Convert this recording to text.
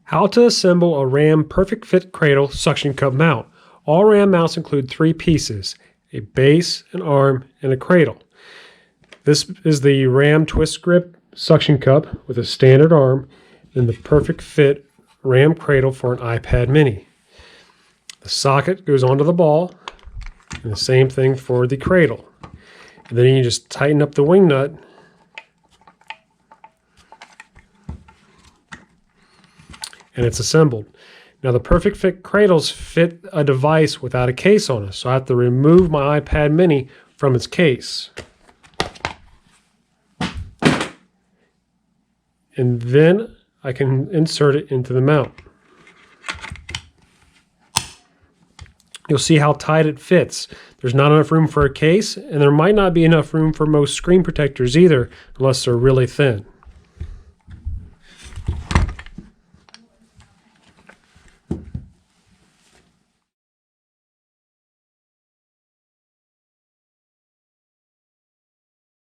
How to assemble a RAM Perfect Fit Cradle suction cup mount. All RAM mounts include three pieces: a base, an arm, and a cradle. This is the RAM Twist Grip suction cup with a standard arm and the Perfect Fit RAM cradle for an iPad mini. The socket goes onto the ball, and the same thing for the cradle. And then you just tighten up the wing nut and it's assembled. Now the Perfect Fit cradles fit a device without a case on it, so I have to remove my iPad mini from its case. And then I can insert it into the mount. You'll see how tight it fits. There's not enough room for a case, and there might not be enough room for most screen protectors either, unless they're really thin.